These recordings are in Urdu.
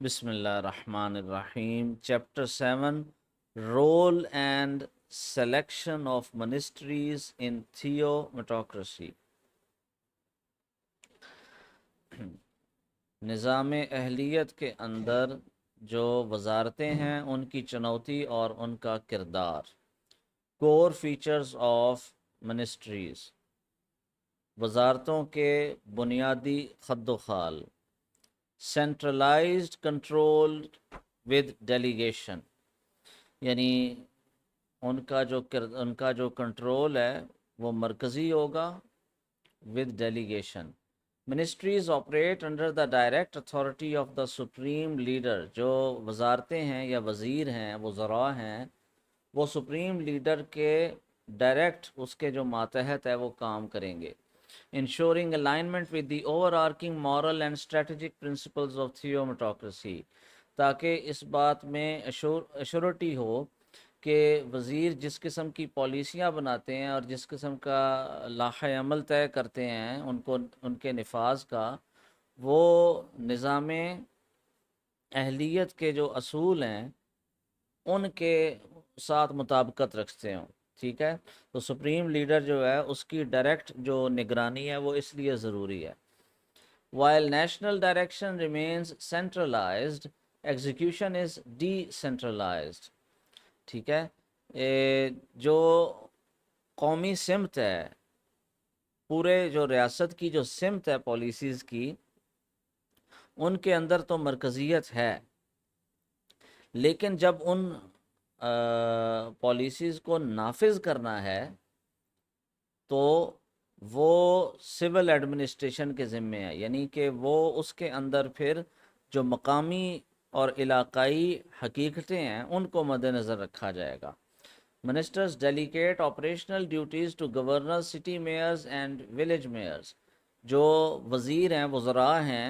بسم اللہ الرحمن الرحیم chapter 7 role and selection of ministries in theomatocracy. نظام اہلیت کے اندر جو وزارتیں ہیں ان کی چنوتی اور ان کا کردار. کور فیچرز آف منسٹریز. وزارتوں کے بنیادی خد و خال. سینٹرلائزڈ کنٹرول ود ڈیلیگیشن، یعنی ان کا جو کنٹرول ہے وہ مرکزی ہوگا with delegation. Ministries operate under the direct authority of the supreme leader. جو وزارتیں ہیں یا وزیر ہیں، وزراء ہیں، وہ سپریم لیڈر کے ڈائریکٹ اس کے جو ماتحت ہے وہ کام کریں گے. Ensuring alignment with the overarching moral and strategic principles of theometocracy، تاکہ اس بات میں ایشورٹی ہو کہ وزیر جس قسم کی پالیسیاں بناتے ہیں اور جس قسم کا لائحہ عمل طے کرتے ہیں ان کے نفاذ کا، وہ نظام اہلیت کے جو اصول ہیں ان کے ساتھ مطابقت رکھتے ہوں. ٹھیک ہے، تو سپریم لیڈر جو ہے اس کی ڈائریکٹ جو نگرانی ہے وہ اس لیے ضروری ہے. While national direction remains centralized, execution is decentralized. ٹھیک ہے، جو قومی سمت ہے، پورے جو ریاست کی جو سمت ہے پالیسیز کی، ان کے اندر تو مرکزیت ہے، لیکن جب ان پالیسیز کو نافذ کرنا ہے تو وہ سول ایڈمنسٹریشن کے ذمے ہے، یعنی کہ وہ اس کے اندر پھر جو مقامی اور علاقائی حقیقتیں ہیں ان کو مد نظر رکھا جائے گا. Ministers delegate operational duties to governor, city mayors and village mayors. جو وزیر ہیں، وزراء ہیں،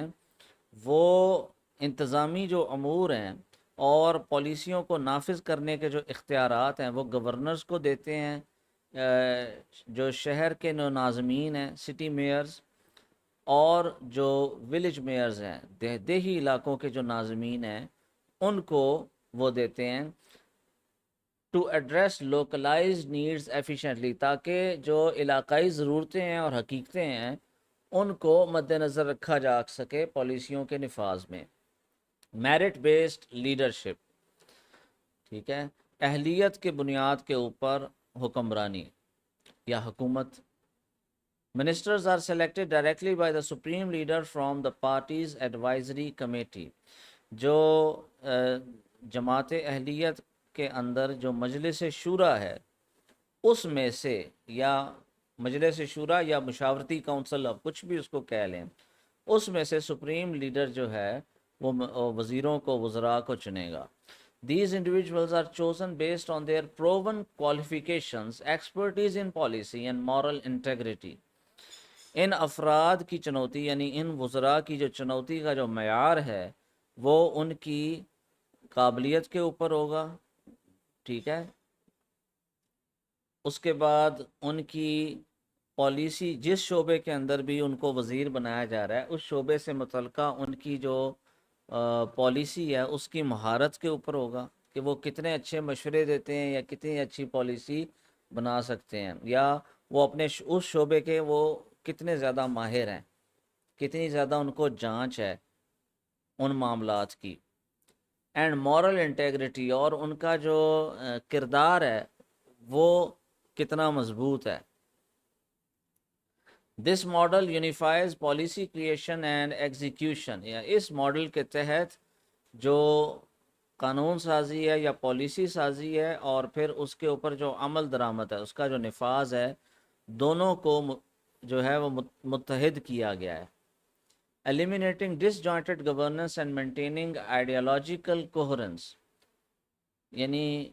وہ انتظامی جو امور ہیں اور پالیسیوں کو نافذ کرنے کے جو اختیارات ہیں وہ گورنرز کو دیتے ہیں. جو شہر کے ناظمین ہیں، سٹی میئرز، اور جو ولیج میئرز ہیں، دیہی علاقوں کے جو ناظمین ہیں، ان کو وہ دیتے ہیں to address localize needs efficiently, تاکہ جو علاقائی ضرورتیں ہیں اور حقیقتیں ہیں ان کو مد نظر رکھا جا سکے پالیسیوں کے نفاذ میں. Merit based leadership. ٹھیک ہے، اہلیت کے بنیاد کے اوپر حکمرانی یا حکومت. Ministers are selected directly by the supreme leader from the party's advisory committee. جو جماعت اہلیت کے اندر جو مجلس شورا ہے اس میں سے، یا مجلس شورا یا مشاورتی کونسل، اب کچھ بھی اس کو کہہ لیں، اس میں سے سپریم لیڈر جو ہے وہ وزیروں کو، وزراء کو چنے گا. These individuals are chosen based on their proven qualifications, expertise in policy and moral integrity. ان افراد کی چنوتی، یعنی ان وزراء کی جو چنوتی کا جو معیار ہے وہ ان کی قابلیت کے اوپر ہوگا. ٹھیک ہے، اس کے بعد ان کی پالیسی، جس شعبے کے اندر بھی ان کو وزیر بنایا جا رہا ہے اس شعبے سے متعلقہ ان کی جو پالیسی ہے اس کی مہارت کے اوپر ہوگا کہ وہ کتنے اچھے مشورے دیتے ہیں یا کتنی اچھی پالیسی بنا سکتے ہیں، یا وہ اپنے اس شعبے کے وہ کتنے زیادہ ماہر ہیں، کتنی زیادہ ان کو جانچ ہے ان معاملات کی. اینڈ مورل انٹیگریٹی، اور ان کا جو کردار ہے وہ کتنا مضبوط ہے. This model unifies policy creation and execution. یا اس ماڈل کے تحت جو قانون سازی ہے یا پالیسی سازی ہے اور پھر اس کے اوپر جو عمل درآمد ہے، اس کا جو نفاذ ہے، دونوں کو جو ہے وہ متحد کیا گیا ہے. eliminating disjointed governance and maintaining ideological coherence. یعنی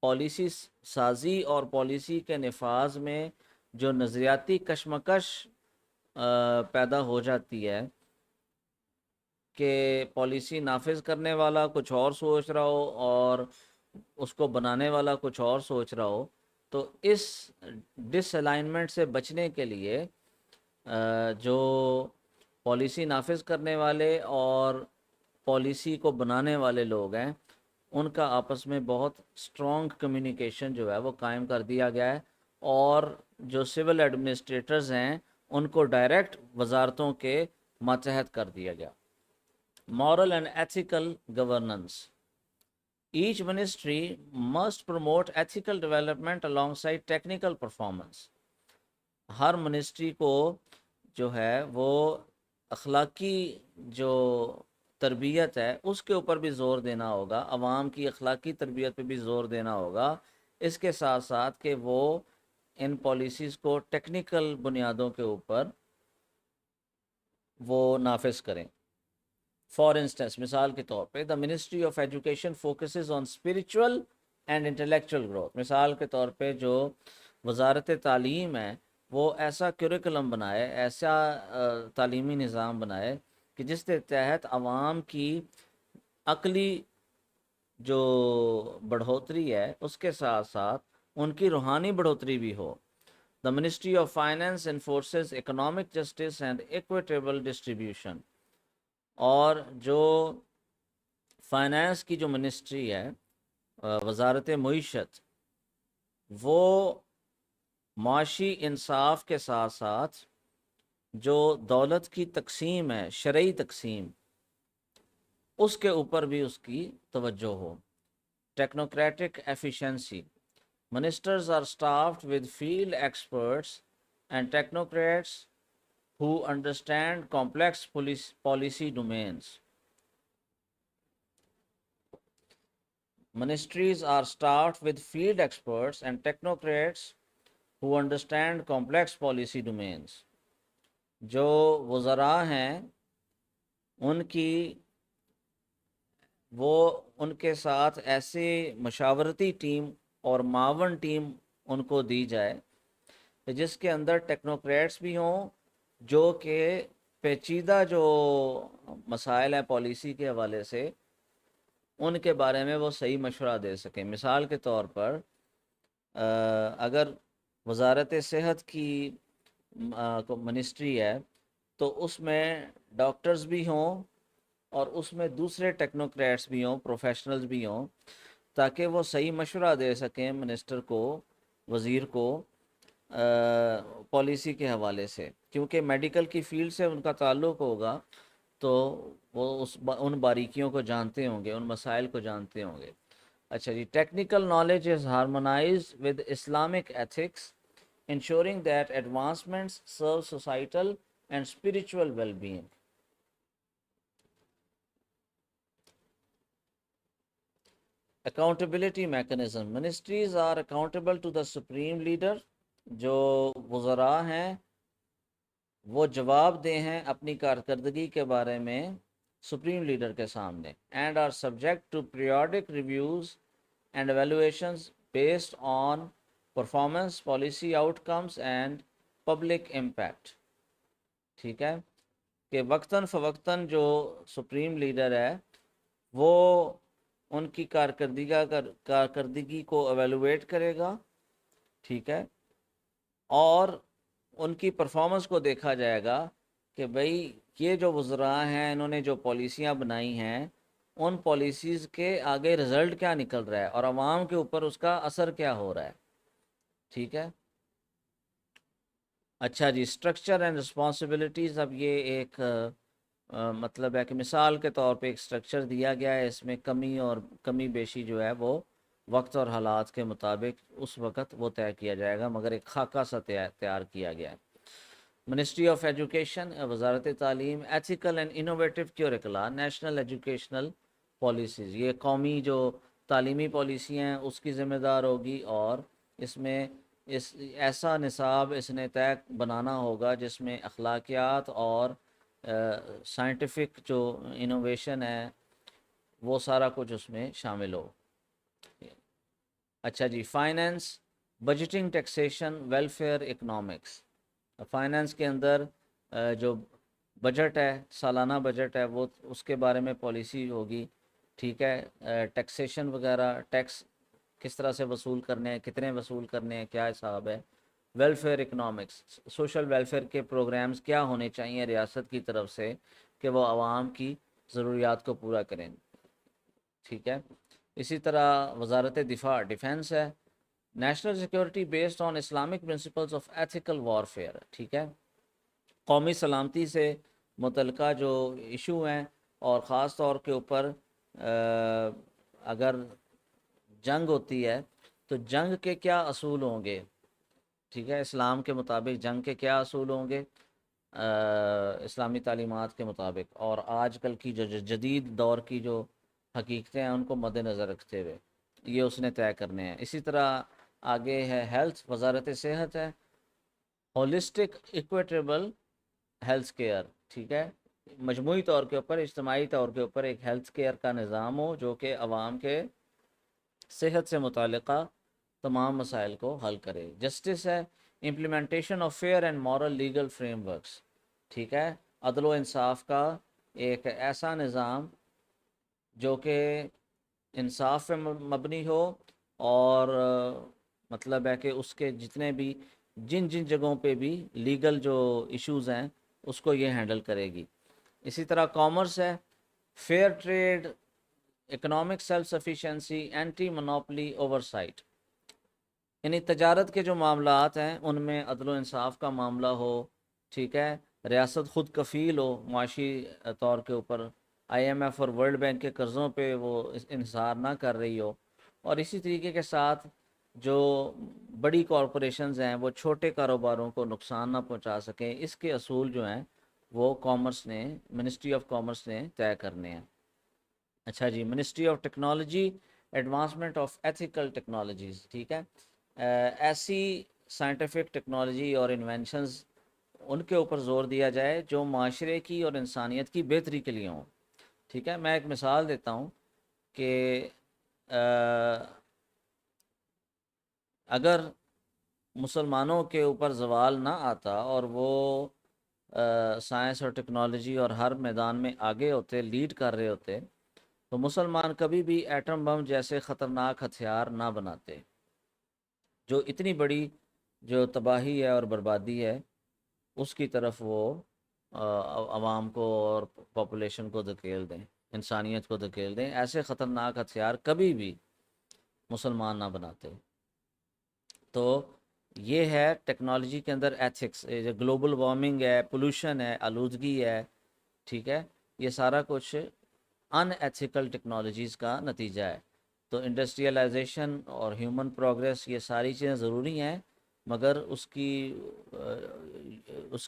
پالیسی سازی اور پالیسی کے نفاذ میں جو نظریاتی کشمکش پیدا ہو جاتی ہے کہ پالیسی نافذ کرنے والا کچھ اور سوچ رہا ہو اور اس کو بنانے والا کچھ اور سوچ رہا ہو، تو اس ڈس الائنمنٹ سے بچنے کے لیے جو پالیسی نافذ کرنے والے اور پالیسی کو بنانے والے لوگ ہیں ان کا آپس میں بہت اسٹرانگ کمیونیکیشن جو ہے وہ قائم کر دیا گیا ہے، اور جو سول ایڈمنسٹریٹرز ہیں ان کو ڈائریکٹ وزارتوں کے ماتحت کر دیا گیا۔ Moral and ethical governance. Each ministry must promote ethical development alongside technical performance. Hare ministry کو جو ہے وہ اخلاقی جو تربیت ہے اس کے اوپر بھی زور دینا ہوگا، عوام کی اخلاقی تربیت پہ بھی زور دینا ہوگا، اس کے ساتھ ساتھ کہ وہ ان پالیسیز کو ٹیکنیکل بنیادوں کے اوپر وہ نافذ کریں۔ فار انسٹنس، مثال کے طور پہ، دا ministry of education focuses on spiritual and intellectual growth. مثال کے طور پہ جو وزارت تعلیم ہے وہ ایسا کریکولم بنائے، ایسا تعلیمی نظام بنائے کہ جس کے تحت عوام کی عقلی جو بڑھوتری ہے اس کے ساتھ ساتھ ان کی روحانی بڑھوتری بھی ہو۔ The ministry of finance enforces economic justice and equitable distribution. اور جو فائنانس کی جو منسٹری ہے، وزارت معیشت، وہ معاشی انصاف کے ساتھ ساتھ جو دولت کی تقسیم ہے، شرعی تقسیم، اس کے اوپر بھی اس کی توجہ ہو۔ Technocratic efficiency, ministers are staffed with field experts and technocrats who understand complex policy domains. Ministries are staffed with field experts and technocrats who understand complex policy domains. جو وزراء ہیں ان کی وہ ان کے ساتھ ایسے مشاورتی ٹیم اور معاون ٹیم ان کو دی جائے جس کے اندر ٹیکنوکریٹس بھی ہوں، جو کہ پیچیدہ جو مسائل ہیں پالیسی کے حوالے سے ان کے بارے میں وہ صحیح مشورہ دے سکیں۔ مثال کے طور پر اگر وزارت صحت کی منسٹری ہے تو اس میں ڈاکٹرز بھی ہوں اور اس میں دوسرے ٹیکنوکریٹس بھی ہوں، پروفیشنلز بھی ہوں، تاکہ وہ صحیح مشورہ دے سکیں منسٹر کو، وزیر کو، پالیسی کے حوالے سے، کیونکہ میڈیکل کی فیلڈ سے ان کا تعلق ہوگا تو وہ ان باریکیوں کو جانتے ہوں گے، ان مسائل کو جانتے ہوں گے۔ اچھا جی، technical knowledge is harmonized with Islamic ethics ensuring that advancements serve societal and spiritual well being. Accountability mechanism, ministries are accountable to the supreme leader. جو وزراء ہیں وہ جواب دہ ہیں اپنی کارکردگی کے بارے میں سپریم لیڈر کے سامنے، and are subject to periodic reviews and evaluations based on performance, policy outcomes and public impact. ٹھیک ہے کہ وقتاً فوقتاً جو سپریم لیڈر ہے وہ ان کی کارکردگی کو ایویلویٹ کرے گا، ٹھیک ہے، اور ان کی پرفارمنس کو دیکھا جائے گا کہ بھئی یہ جو وزراء ہیں انہوں نے جو پالیسیاں بنائی ہیں ان پالیسیز کے آگے رزلٹ کیا نکل رہا ہے اور عوام کے اوپر اس کا اثر کیا ہو رہا ہے۔ ٹھیک ہے، اچھا جی، اسٹرکچر اینڈ رسپانسبلٹیز۔ اب یہ ایک مطلب ہے کہ مثال کے طور پہ ایک اسٹرکچر دیا گیا ہے، اس میں کمی اور کمی بیشی جو ہے وہ وقت اور حالات کے مطابق اس وقت وہ طے کیا جائے گا، مگر ایک خاکہ سا تیار کیا گیا ہے۔ منسٹری آف ایجوکیشن، وزارت تعلیم، ethical and innovative curricula, national educational policies, یہ قومی جو تعلیمی پالیسی ہیں اس کی ذمہ دار ہوگی، اور اس میں ایسا نصاب اس نے طے بنانا ہوگا جس میں اخلاقیات اور سائنٹیفک جو انوویشن ہے وہ سارا کچھ اس میں شامل ہو۔ اچھا جی، finance, budgeting, taxation, welfare, economics. Finance کے اندر جو بجٹ ہے، سالانہ بجٹ ہے، وہ اس کے بارے میں پالیسی ہوگی، ٹھیک ہے، ٹیکسیشن وغیرہ، ٹیکس کس طرح سے وصول کرنے ہیں، کتنے وصول کرنے ہیں، کیا حساب ہے۔ ویلفیئر، اکنامکس، سوشل ویلفیئر کے پروگرامز کیا ہونے چاہیے ریاست کی طرف سے کہ وہ عوام کی ضروریات کو پورا کریں. ٹھیک ہے. اسی طرح وزارت دفاع ڈیفینس ہے. National security based on Islamic principles of ethical warfare. ٹھیک ہے. قومی سلامتی سے متعلقہ جو ایشو ہیں اور خاص طور کے اوپر اگر جنگ ہوتی ہے تو جنگ کے کیا اصول ہوں گے. ٹھیک ہے. اسلام کے مطابق جنگ کے کیا اصول ہوں گے اسلامی تعلیمات کے مطابق, اور آج کل کی جو جدید دور کی جو حقیقتیں ہیں ان کو مد نظر رکھتے ہوئے یہ اس نے طے کرنے ہیں. اسی طرح آگے ہے ہیلتھ, وزارت صحت ہے. Holistic equitable health care. ٹھیک ہے. مجموعی طور کے اوپر, اجتماعی طور کے اوپر ایک ہیلتھ کیئر کا نظام ہو جو کہ عوام کے صحت سے متعلقہ تمام مسائل کو حل کرے. جسٹس ہے, implementation of fear and moral legal frame works. ٹھیک ہے. عدل و انصاف کا ایک ایسا نظام جو کہ انصاف پہ مبنی ہو, اور مطلب ہے کہ اس کے جتنے بھی جن جگہوں پہ بھی لیگل جو ایشوز ہیں اس کو یہ ہینڈل کرے گی. اسی طرح کامرس ہے, fair trade, economic self sufficiency, anti monopoly oversight. یعنی تجارت کے جو معاملات ہیں ان میں عدل و انصاف کا معاملہ ہو. ٹھیک ہے. ریاست خود کفیل ہو معاشی طور کے اوپر, آئی ایم ایف اور ورلڈ بینک کے قرضوں پہ وہ انحصار نہ کر رہی ہو, اور اسی طریقے کے ساتھ جو بڑی کارپوریشنز ہیں وہ چھوٹے کاروباروں کو نقصان نہ پہنچا سکیں. اس کے اصول جو ہیں وہ کامرس نے, منسٹری آف کامرس نے طے کرنے ہیں. اچھا جی. Ministry of technology, advancement of ethical technologies. ٹھیک ہے. ایسی سائنٹیفک ٹیکنالوجی اور انوینشنز ان کے اوپر زور دیا جائے جو معاشرے کی اور انسانیت کی بہتری کے لیے ہوں. ٹھیک ہے. میں ایک مثال دیتا ہوں کہ اگر مسلمانوں کے اوپر زوال نہ آتا اور وہ سائنس اور ٹیکنالوجی اور ہر میدان میں آگے ہوتے, لیڈ کر رہے ہوتے, تو مسلمان کبھی بھی ایٹم بم جیسے خطرناک ہتھیار نہ بناتے جو اتنی بڑی جو تباہی ہے اور بربادی ہے اس کی طرف وہ عوام کو اور پاپولیشن کو دھکیل دیں, انسانیت کو دھکیل دیں. ایسے خطرناک ہتھیار کبھی بھی مسلمان نہ بناتے. تو یہ ہے ٹیکنالوجی کے اندر ایتھکس. گلوبل وارمنگ ہے, پولوشن ہے, آلودگی ہے. ٹھیک ہے. یہ سارا کچھ ان ایتھیکل ٹیکنالوجیز کا نتیجہ ہے. تو انڈسٹریلائزیشن اور ہیومن پروگریس یہ ساری چیزیں ضروری ہیں, مگر اس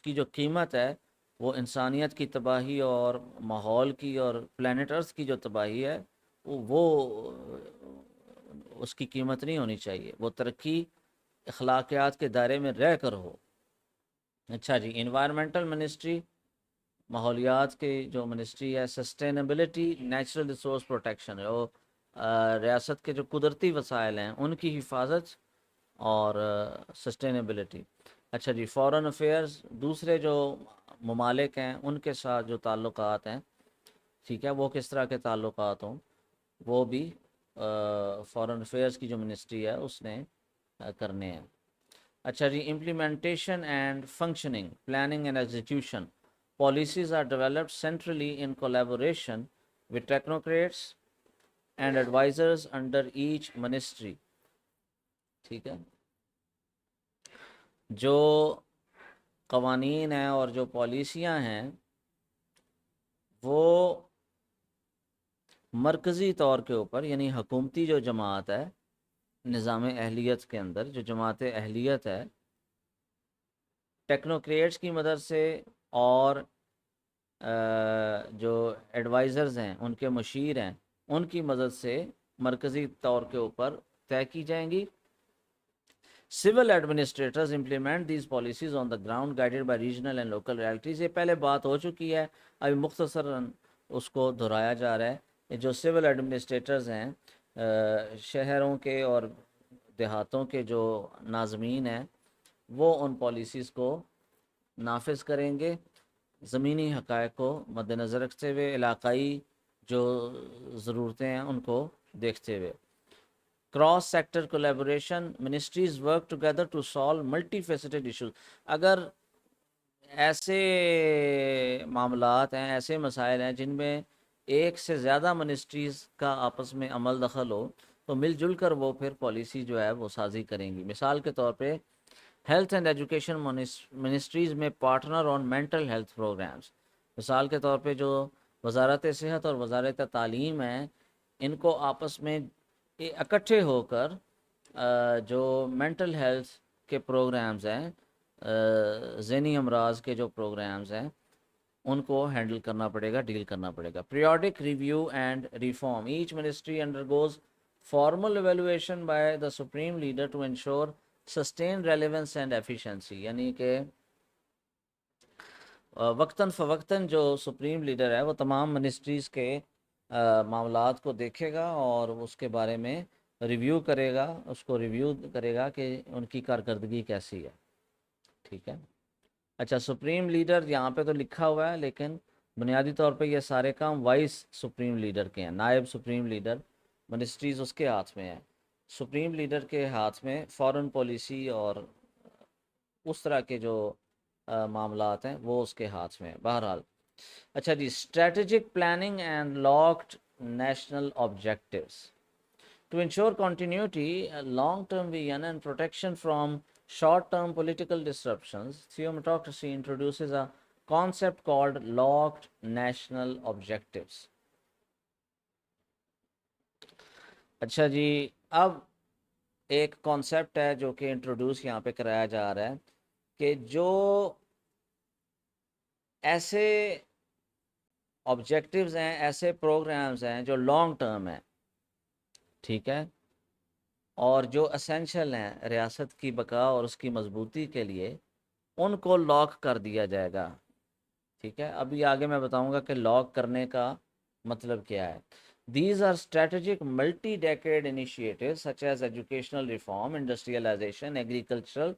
کی جو قیمت ہے وہ انسانیت کی تباہی اور ماحول کی اور پلانٹ ارتھ کی جو تباہی ہے وہ اس کی قیمت نہیں ہونی چاہیے. وہ ترقی اخلاقیات کے دائرے میں رہ کر ہو. اچھا جی. انوائرمنٹل منسٹری, ماحولیات کی جو منسٹری ہے. سسٹینیبلٹی, نیچرل ریسورس پروٹیکشن, وہ ریاست کے جو قدرتی وسائل ہیں ان کی حفاظت اور سسٹینیبلٹی. اچھا جی. فارن افیئرز, دوسرے جو ممالک ہیں ان کے ساتھ جو تعلقات ہیں, ٹھیک ہے, وہ کس طرح کے تعلقات ہوں, وہ بھی فارن افیئرز کی جو منسٹری ہے اس نے کرنے ہیں. اچھا جی. Implementation and functioning, planning and execution. Policies are developed centrally in collaboration with technocrats and advisors under each ministry. ٹھیک ہے. جو قوانین ہیں اور جو پالیسیاں ہیں وہ مرکزی طور کے اوپر, یعنی حکومتی جو جماعت ہے نظام اہلیت کے اندر, جو جماعت اہلیت ہے, ٹیکنوکریٹس کی مدد سے اور جو ایڈوائزرز ہیں ان کے مشیر ہیں ان کی مدد سے مرکزی طور کے اوپر طے کی جائیں گی. Civil administrators implement these policies on the ground guided by regional and local realities. یہ پہلے بات ہو چکی ہے, ابھی مختصراً اس کو دہرایا جا رہا ہے. جو سول ایڈمنسٹریٹرز ہیں شہروں کے اور دیہاتوں کے جو ناظمین ہیں وہ ان پالیسیز کو نافذ کریں گے, زمینی حقائق کو مد نظر رکھتے ہوئے, علاقائی جو ضرورتیں ہیں ان کو دیکھتے ہوئے. Cross sector collaboration, ministries work together to solve multifaceted issues. اگر ایسے معاملات ہیں, ایسے مسائل ہیں جن میں ایک سے زیادہ منسٹریز کا آپس میں عمل دخل ہو تو مل جل کر وہ پھر پالیسی جو ہے وہ سازی کریں گی. مثال کے طور پہ ہیلتھ اینڈ ایجوکیشن منسٹریز میں partner on mental health programs. مثال کے طور پہ جو وزارت صحت اور وزارت تعلیم ہے، ان کو آپس میں اکٹھے ہو کر جو مینٹل ہیلتھ کے پروگرامز ہیں، ذہنی امراض کے جو پروگرامز ہیں، ان کو ہینڈل کرنا پڑے گا، ڈیل کرنا پڑے گا. Periodic review and reform. Each ministry undergoes formal evaluation by the supreme leader to ensure sustain relevance and efficiency. یعنی کہ وقتاً فوقتاً جو سپریم لیڈر ہے وہ تمام منسٹریز کے معاملات کو دیکھے گا اور اس کے بارے میں ریویو کرے گا، اس کو ریویو کرے گا کہ ان کی کارکردگی کیسی ہے. ٹھیک ہے. اچھا، سپریم لیڈر یہاں پہ تو لکھا ہوا ہے، لیکن بنیادی طور پہ یہ سارے کام وائس سپریم لیڈر کے ہیں. نائب سپریم لیڈر، منسٹریز اس کے ہاتھ میں ہیں. سپریم لیڈر کے ہاتھ میں فارن پالیسی اور اس طرح کے جو معاملات ہیں وہ اس کے ہاتھ میں ہیں. بہرحال اچھا جی، strategic planning and locked national objectives. To ensure continuity, long-term vision and protection from short-term political disruptions, Theometocracy introduces a concept called locked national objectives. اچھا جی، اب ایک کانسیپٹ ہے جو کہ انٹروڈیوس یہاں پہ کرایا جا رہا ہے کہ جو ایسے آبجیکٹیوز ہیں، ایسے پروگرامز ہیں جو لانگ ٹرم ہیں، ٹھیک ہے، اور جو اسینشل ہیں ریاست کی بقا اور اس کی مضبوطی کے لیے، ان کو لاک کر دیا جائے گا. ٹھیک ہے. ابھی آگے میں بتاؤں گا کہ لاک کرنے کا مطلب کیا ہے. These are strategic multi-decade initiatives such as educational reform, industrialization, agricultural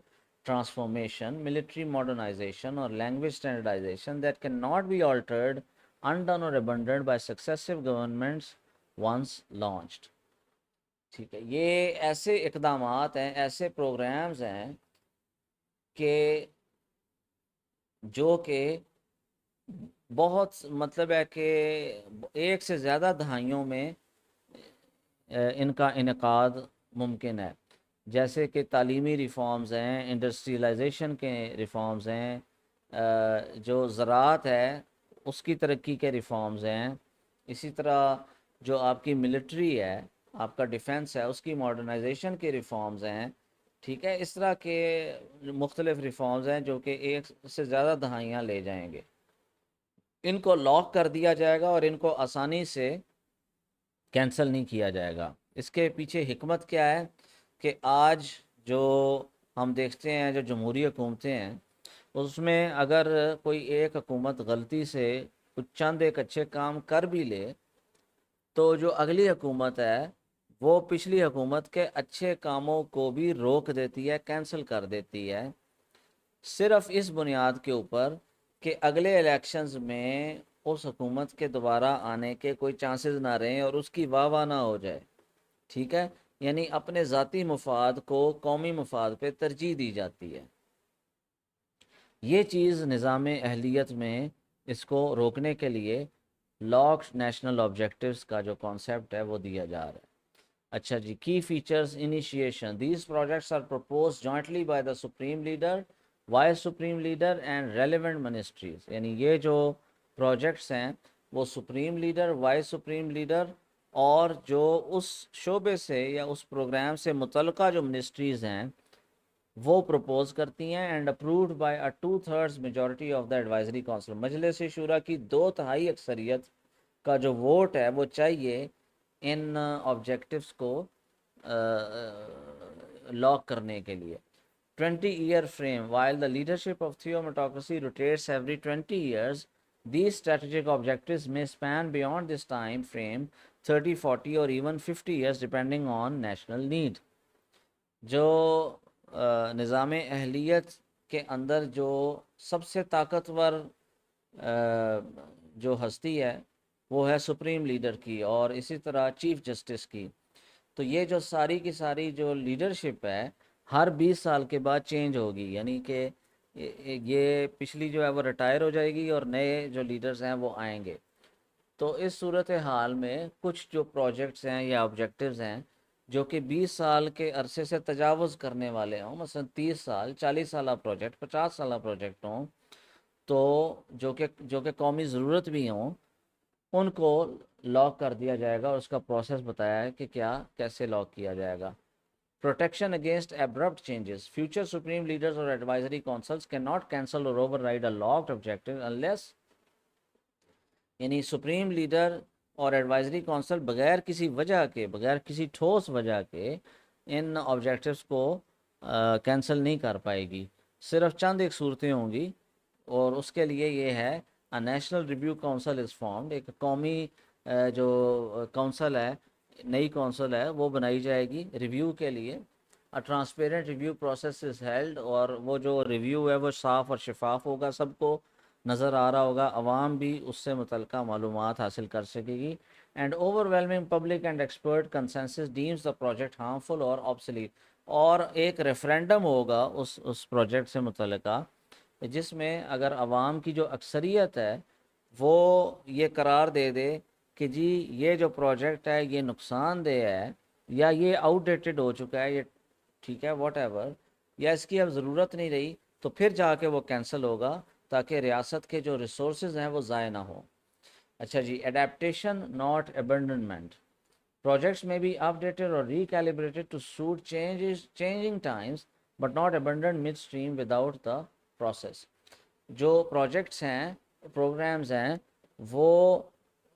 transformation, military modernization, or language standardization that cannot be altered, undone, or abandoned by successive governments once launched. ٹھیک ہے. یہ ایسے اقدامات ہیں، ایسے پروگرامز ہیں کہ جو کہ بہت مطلب ہے کہ ایک سے زیادہ دہائیوں میں ان کا انعقاد ممکن ہے. جیسے کہ تعلیمی ریفارمز ہیں، انڈسٹریلائزیشن کے ریفارمز ہیں، جو زراعت ہے اس کی ترقی کے ریفارمز ہیں، اسی طرح جو آپ کی ملٹری ہے، آپ کا ڈیفنس ہے، اس کی ماڈرنائزیشن کے ریفارمز ہیں. ٹھیک ہے. اس طرح کے مختلف ریفارمز ہیں جو کہ ایک سے زیادہ دہائیاں لے جائیں گے. ان کو لاک کر دیا جائے گا اور ان کو آسانی سے کینسل نہیں کیا جائے گا. اس کے پیچھے حکمت کیا ہے کہ آج جو ہم دیکھتے ہیں جو جمہوری حکومتیں ہیں، اس میں اگر کوئی ایک حکومت غلطی سے کچھ چند ایک اچھے کام کر بھی لے تو جو اگلی حکومت ہے وہ پچھلی حکومت کے اچھے کاموں کو بھی روک دیتی ہے، کینسل کر دیتی ہے، صرف اس بنیاد کے اوپر کہ اگلے الیکشنز میں اس حکومت کے دوبارہ آنے کے کوئی چانسز نہ رہیں اور اس کی واہ واہ نہ ہو جائے. ٹھیک ہے. یعنی اپنے ذاتی مفاد کو قومی مفاد پہ ترجیح دی جاتی ہے. یہ چیز نظام اہلیت میں اس کو روکنے کے لیے لاکڈ نیشنل آبجیکٹیوز کا جو کانسیپٹ ہے وہ دیا جا رہا ہے. اچھا جی، key features initiation. These projects are propose jointly by the supreme leader, vice supreme leader and relevant ministries. یعنی یہ جو پروجیکٹس ہیں وہ supreme leader, vice supreme leader اور جو اس شعبے سے یا اس پروگرام سے متعلقہ جو منسٹریز ہیں وہ پروپوز کرتی ہیں، and approved by a 2/3 majority of the advisory council. مجلس شورا کی 2/3 اکثریت کا جو ووٹ ہے وہ چاہیے ان آبجیکٹیوز کو لاک کرنے کے لیے. 20-year frame. While the leadership of theocracy rotates every 20 years, these strategic objectives may span beyond this time frame, 30, 40 or even 50 years depending on national need. جو نظام اہلیت کے اندر جو سب سے طاقتور جو ہستی ہے وہ ہے سپریم لیڈر کی اور اسی طرح چیف جسٹس کی. تو یہ جو ساری کی ساری جو لیڈرشپ ہے ہر 20 سال کے بعد چینج ہوگی. یعنی کہ یہ پچھلی جو ہے وہ ریٹائر ہو جائے گی اور نئے جو لیڈرز ہیں وہ آئیں گے. تو اس صورت حال میں کچھ جو پروجیکٹس ہیں یا آبجیکٹیوز ہیں جو کہ 20 سال کے عرصے سے تجاوز کرنے والے ہوں، مثلا 30 سال 40 سالہ پروجیکٹ 50 سالہ پروجیکٹ ہوں، تو جو کہ قومی ضرورت بھی ہوں، ان کو لاک کر دیا جائے گا، اور اس کا پروسیس بتایا ہے کہ کیسے لاک کیا جائے گا۔ Protection against abrupt changes. Future supreme leaders or advisory councils cannot cancel or override a locked objective unless یعنی سپریم لیڈر اور ایڈوائزری کونسل بغیر کسی وجہ کے، بغیر کسی ٹھوس وجہ کے ان آبجیکٹیوز کو کینسل نہیں کر پائے گی۔ صرف چند ایک صورتیں ہوں گی، اور اس کے لیے یہ ہے national review council is formed, ایک قومی جو کونسل ہے، نئی کونسل ہے، وہ بنائی جائے گی ریویو کے لیے۔ Transparent review process is held, اور وہ جو ریویو ہے وہ صاف اور شفاف ہوگا، سب کو نظر آ رہا ہوگا، عوام بھی اس سے متعلقہ معلومات حاصل کر سکے گی۔ And overwhelming public and expert consensus deems the project harmful اور آبسلیٹ، اور ایک ریفرینڈم ہوگا اس پروجیکٹ سے متعلقہ، جس میں اگر عوام کی جو اکثریت ہے وہ یہ قرار دے دے کہ جی یہ جو پروجیکٹ ہے یہ نقصان دہ ہے، یا یہ آؤٹ ڈیٹڈ ہو چکا ہے، یہ ٹھیک ہے واٹ ایور، یا اس کی اب ضرورت نہیں رہی، تو پھر جا کے وہ کینسل ہوگا، تاکہ ریاست کے جو ریسورسز ہیں وہ ضائع نہ ہوں۔ اچھا جی، adaptation not abandonment, projects may be updated or recalibrated to suit changing times but not abandoned midstream without the process۔ جو پروجیکٹس ہیں، پروگرامز ہیں، وہ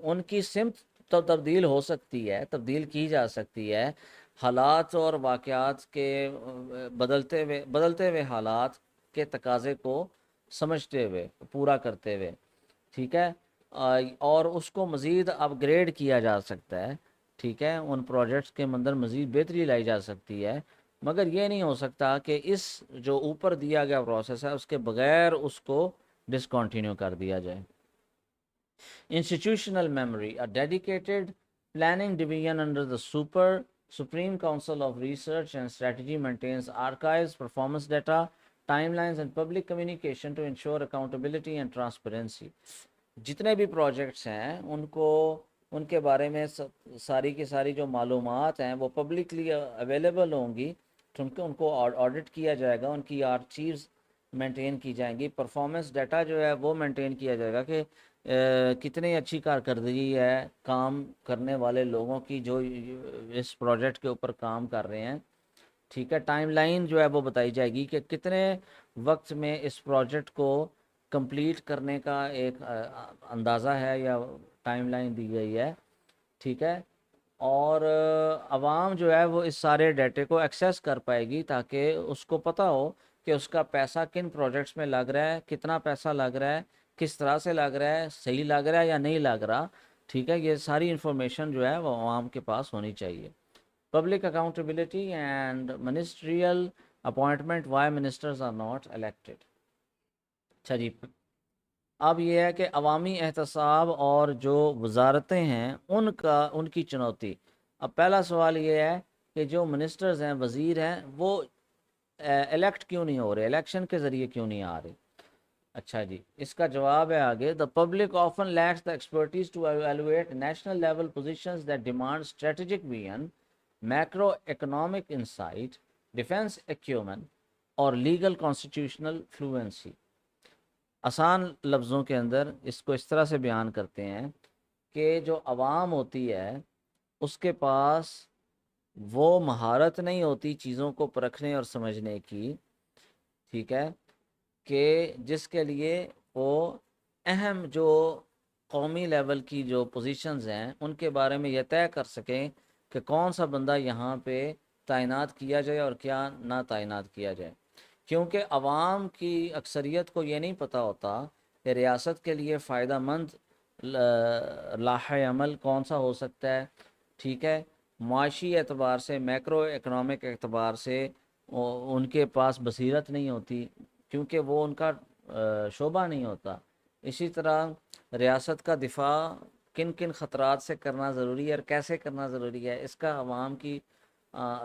ان کی سمت تو تبدیل ہو سکتی ہے، تبدیل کی جا سکتی ہے حالات اور واقعات کے بدلتے ہوئے حالات کے تقاضے کو سمجھتے ہوئے، پورا کرتے ہوئے، ٹھیک ہے، اور اس کو مزید اپ گریڈ کیا جا سکتا ہے، ٹھیک ہے، ان پروجیکٹس کے اندر مزید بہتری لائی جا سکتی ہے، مگر یہ نہیں ہو سکتا کہ اس جو اوپر دیا گیا پروسیس ہے اس کے بغیر اس کو ڈسکنٹینیو کر دیا جائے۔ Institutional memory, a dedicated planning division under the Supreme Council of Research and Strategy maintains archives, performance data, timelines and public communication to ensure accountability and transparency۔ جتنے بھی پروجیکٹس ہیں ان کے بارے میں ساری کی ساری جو معلومات ہیں وہ پبلکلی اویلیبل ہوں گی، ان کو آڈٹ کیا جائے گا، ان کی آرچیوز مینٹین کی جائیں گی، پرفارمنس ڈیٹا جو ہے وہ مینٹین کیا جائے گا کہ کتنی اچھی کارکردگی ہے کام کرنے والے لوگوں کی جو اس پروجیکٹ کے اوپر کام کر رہے ہیں، ٹھیک ہے، ٹائم لائن جو ہے وہ بتائی جائے گی کہ کتنے وقت میں اس پروجیکٹ کو کمپلیٹ کرنے کا ایک اندازہ ہے یا ٹائم لائن دی گئی ہے، ٹھیک ہے، اور عوام جو ہے وہ اس سارے ڈیٹے کو ایکسیس کر پائے گی تاکہ اس کو پتہ ہو کہ اس کا پیسہ کن پروجیکٹس میں لگ رہا ہے، کتنا پیسہ لگ رہا ہے، کس طرح سے لگ رہا ہے، صحیح لگ رہا ہے یا نہیں لگ رہا، ٹھیک ہے، یہ ساری انفارمیشن جو ہے وہ عوام کے پاس ہونی چاہیے۔ Public accountability and ministerial appointment why ministers are not elected. اچھا جی، اب یہ ہے کہ عوامی احتساب اور جو وزارتیں ہیں ان کی چنوتی۔ اب پہلا سوال یہ ہے کہ جو منسٹرز ہیں، وزیر ہیں، وہ الیکٹ کیوں نہیں ہو رہے، الیکشن کے ذریعے کیوں نہیں آ رہے؟ اچھا جی، اس کا جواب ہے آگے، the public often lacks the expertise to evaluate national level positions that demand strategic vision, macroeconomic insight, defense acumen اور legal constitutional fluency۔ آسان لفظوں کے اندر اس کو اس طرح سے بیان کرتے ہیں کہ جو عوام ہوتی ہے اس کے پاس وہ مہارت نہیں ہوتی چیزوں کو پرکھنے اور سمجھنے کی، ٹھیک ہے، کہ جس کے لیے وہ اہم جو قومی لیول کی جو پوزیشنز ہیں ان کے بارے میں یہ طے کر سکیں کہ کون سا بندہ یہاں پہ تعینات کیا جائے اور کیا نہ تعینات کیا جائے، کیونکہ عوام کی اکثریت کو یہ نہیں پتہ ہوتا کہ ریاست کے لیے فائدہ مند لاحہ عمل کون سا ہو سکتا ہے، ٹھیک ہے، معاشی اعتبار سے، میکرو اکنامک اعتبار سے ان کے پاس بصیرت نہیں ہوتی کیونکہ وہ ان کا شعبہ نہیں ہوتا۔ اسی طرح ریاست کا دفاع کن کن خطرات سے کرنا ضروری ہے اور کیسے کرنا ضروری ہے، اس کا عوام کی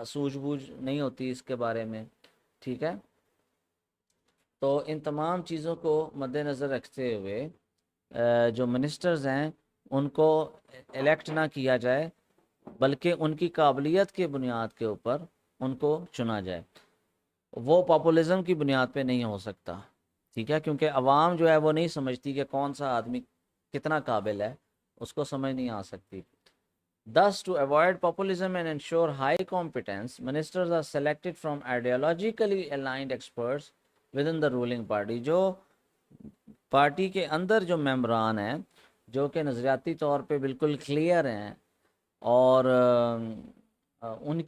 سوجھ بوجھ نہیں ہوتی اس کے بارے میں، ٹھیک ہے۔ تو ان تمام چیزوں کو مد نظر رکھتے ہوئے جو منسٹرز ہیں ان کو الیکٹ نہ کیا جائے بلکہ ان کی قابلیت کے بنیاد کے اوپر ان کو چنا جائے. وہ پاپولزم کی بنیاد پہ نہیں ہو سکتا. ٹھیک ہے، کیونکہ عوام جو ہے وہ نہیں سمجھتی کہ کون سا آدمی کتنا قابل ہے، اس کو سمجھ نہیں آ سکتی. Thus, to avoid populism and ensure high competence, ministers are selected from ideologically aligned experts within the ruling party. جو پارٹی کے اندر جو ممبران ہیں جو کہ نظریاتی طور پہ بالکل کلیئر ہیں اور ان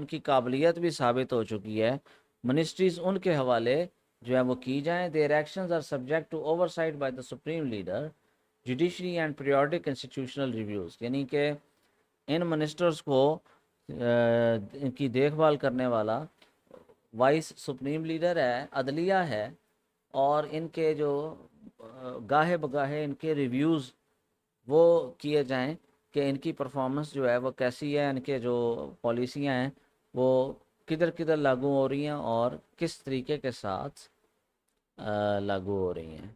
کی قابلیت بھی ثابت ہو چکی ہے، منسٹریز ان کے حوالے جو ہے وہ کی جائیں. Their actions are subject to oversight by the supreme leader, judiciary and periodic institutional reviews. یعنی کہ ان منسٹرز کو ان کی دیکھ بھال کرنے والا وائس سپریم لیڈر ہے، عدلیہ ہے، اور ان کے جو گاہے بگاہے ان کے ریویوز وہ کیے جائیں کہ ان کی پرفارمنس جو ہے وہ کیسی ہے، ان کے جو پالیسیاں ہیں وہ کدھر کدھر لاگو ہو رہی ہیں اور کس طریقے کے ساتھ لاگو ہو رہی ہیں.